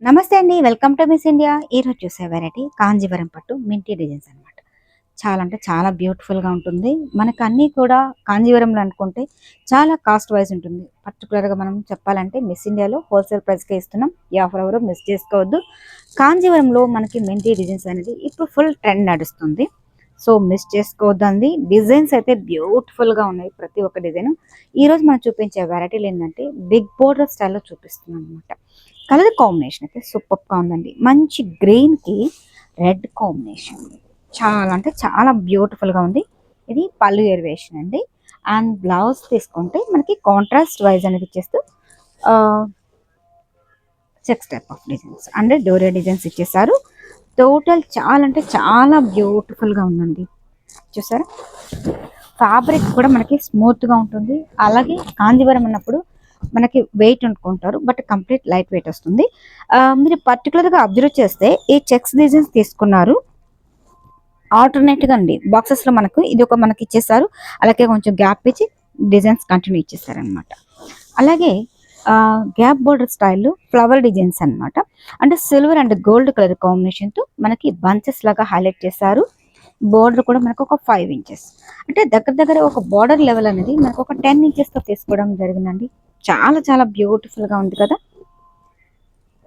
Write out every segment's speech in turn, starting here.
నమస్తే అండి. Welcome to miss India. ఈరోజు చూసే వెరైటీ కాంజీవరం పట్టు మింటీ డిజైన్స్ అనమాట. చాలా అంటే చాలా బ్యూటిఫుల్‌గా ఉంటుంది. మనకు అన్నీ కూడా కాంజీవరంలో అనుకుంటే చాలా కాస్ట్ వైజ్ ఉంటుంది. పర్టిక్యులర్‌గా మనం చెప్పాలంటే మిస్ ఇండియాలో హోల్‌సేల్ ప్రైస్‌కే ఇస్తున్నాం. ఈ ఆఫర్ ఎవరు మిస్ చేసుకోవద్దు. కాంజీవరంలో మనకి మింటీ డిజైన్స్ అనేది ఇప్పుడు ఫుల్ ట్రెండ్ నడుస్తుంది. సో మిస్ చేసుకోవద్దండి. డిజైన్స్ అయితే బ్యూటిఫుల్‌గా ఉన్నాయి ప్రతి ఒక్క డిజైను. ఈరోజు మనం చూపించే వెరైటీలు ఏంటంటే బిగ్ బోర్డర్ స్టైల్‌లో చూపిస్తున్నాం అనమాట. కలర్ కాంబినేషన్ అయితే సూపర్‌గా ఉందండి. మంచి గ్రీన్‌కి రెడ్ కాంబినేషన్. చాలా అంటే చాలా బ్యూటిఫుల్‌గా ఉంది. ఇది పళ్ళు వేరియేషన్ అండి. అండ్ బ్లౌజ్ తీసుకుంటే మనకి కాంట్రాస్ట్ వైజ్ అనేది ఇచ్చేస్తూ ఆహ్, చెక్స్ టైప్ ఆఫ్ డిజైన్స్ అంటే డోరియా డిజైన్స్ ఇచ్చేసారు. టోటల్ చాలా అంటే చాలా బ్యూటిఫుల్‌గా ఉందండి. చూసారా? ఫ్యాబ్రిక్ కూడా మనకి స్మూత్‌గా ఉంటుంది. అలాగే కాంజీవరం అన్నప్పుడు మనకి వెయిట్ అనుకుంటారు. బట్ కంప్లీట్ లైట్ వెయిట్ వస్తుంది. మీరు పర్టికులర్‌గా అబ్జర్వ్ చేస్తే ఈ చెక్స్ డిజైన్స్ తీసుకున్నారు. ఆల్టర్‌నేట్‌గా అండి బాక్సెస్‌లో మనకు ఇది ఒక మనకి ఇచ్చేసారు. అలాగే కొంచెం గ్యాప్ ఇచ్చి డిజైన్స్ కంటిన్యూ ఇచ్చేసారనమాట. అలాగే గ్యాప్ బోర్డర్ స్టైల్‌లో ఫ్లవర్ డిజైన్స్ అన్నమాట. అంటే సిల్వర్ అండ్ గోల్డ్ కలర్ కాంబినేషన్‌తో మనకి బంచెస్ లాగా హైలైట్ చేశారు. బోర్డర్ కూడా మనకు ఒక 5 ఇంచెస్ అంటే దగ్గర దగ్గర ఒక బోర్డర్ లెవెల్ అనేది మనకు ఒక 10 ఇంచెస్‌తో తీసుకోవడం జరిగిందండి. చాలా చాలా బ్యూటిఫుల్‌గా ఉంది కదా!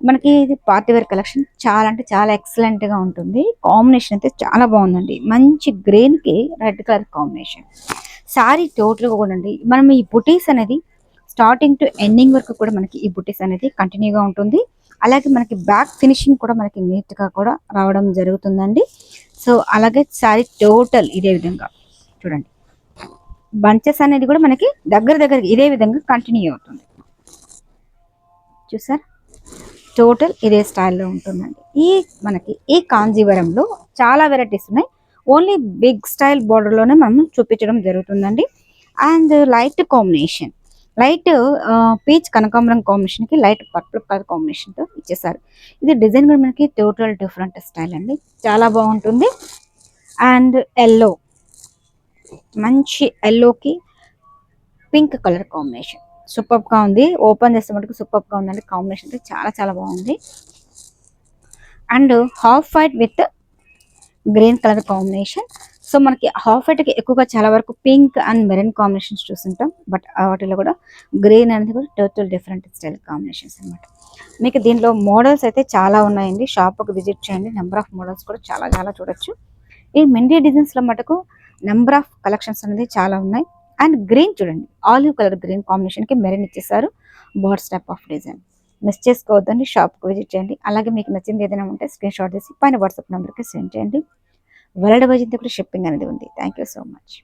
మనకి ఇది పార్టీ వేర్ కలెక్షన్ చాలా అంటే చాలా ఎక్సలెంట్‌గా ఉంటుంది. కాంబినేషన్ అయితే చాలా బాగుందండి. మంచి గ్రీన్‌కి రెడ్ కలర్ కాంబినేషన్. సారీ టోటల్‌గా కూడా అండి మనం ఈ బుటీస్ అనేది స్టార్టింగ్ టు ఎండింగ్ వరకు కూడా మనకి ఈ బుటీస్ అనేది కంటిన్యూగా ఉంటుంది. అలాగే మనకి బ్యాక్ ఫినిషింగ్ కూడా మనకి నీట్‌గా కూడా రావడం జరుగుతుందండి. సో, అలాగే సారీ టోటల్ ఇదే విధంగా చూడండి. బంచెస్ అనేది కూడా మనకి దగ్గర దగ్గర ఇదే విధంగా కంటిన్యూ అవుతుంది. చూసారా? టోటల్ ఇదే స్టైల్‌లో ఉంటుందండి. మనకి ఈ కాంజీవరంలో చాలా వెరైటీస్ ఉన్నాయి. ఓన్లీ బిగ్ స్టైల్ బోర్డర్‌లోనే మనం చూపించడం జరుగుతుందండి. And light combination. Light peach కనకాంబరం కాంబినేషన్‌కి లైట్ పర్పుల్ కలర్ కాంబినేషన్‌తో ఇచ్చేసారు. ఇది డిజైన్ కూడా మనకి టోటల్ డిఫరెంట్ స్టైల్ అండి. చాలా బాగుంటుంది. అండ్ యెల్లో మంచి యెల్లోకి పింక్ కలర్ కాంబినేషన్. సూపర్బ్‌గా ఉంది. ఓపెన్ చేస్తే మటుకు సూపర్బ్‌గా ఉందండి. కాంబినేషన్ అయితే చాలా చాలా బాగుంది. And half white with green colour combination. So మనకి హాఫ్ వైట్‌కి ఎక్కువగా చాలా వరకు పింక్ అండ్ మెరూన్ కాంబినేషన్స్ చూస్తుంటాం. బట్ వాటిలో కూడా గ్రీన్ అనేది కూడా టోటల్ డిఫరెంట్ స్టైల్ కాంబినేషన్స్ అనమాట. మీకు దీంట్లో మోడల్స్ అయితే చాలా ఉన్నాయండి. షాప్‌కి విజిట్ చేయండి. నెంబర్ ఆఫ్ మోడల్స్ కూడా చాలా చాలా చూడొచ్చు. ఈ మెండి డిజైన్స్‌లో మటుకు నెంబర్ ఆఫ్ కలెక్షన్స్ అనేది చాలా ఉన్నాయి. అండ్ గ్రీన్ చూడండి. ఆలివ్ కలర్ గ్రీన్ కాంబినేషన్‌కి మెరూన్ ఇచ్చేసారు. Birds type of design. Miss చేసుకోవద్దండి. షాప్‌కి విజిట్ చేయండి. అలాగే మీకు నచ్చింది ఏదైనా ఉంటే స్క్రీన్‌షాట్ తీసి పైన వాట్సాప్ నంబర్‌కి సెండ్ చేయండి. వరల్డ్ వైజ్ కూడా షిప్పింగ్ అనేది ఉంది. Thank you so much.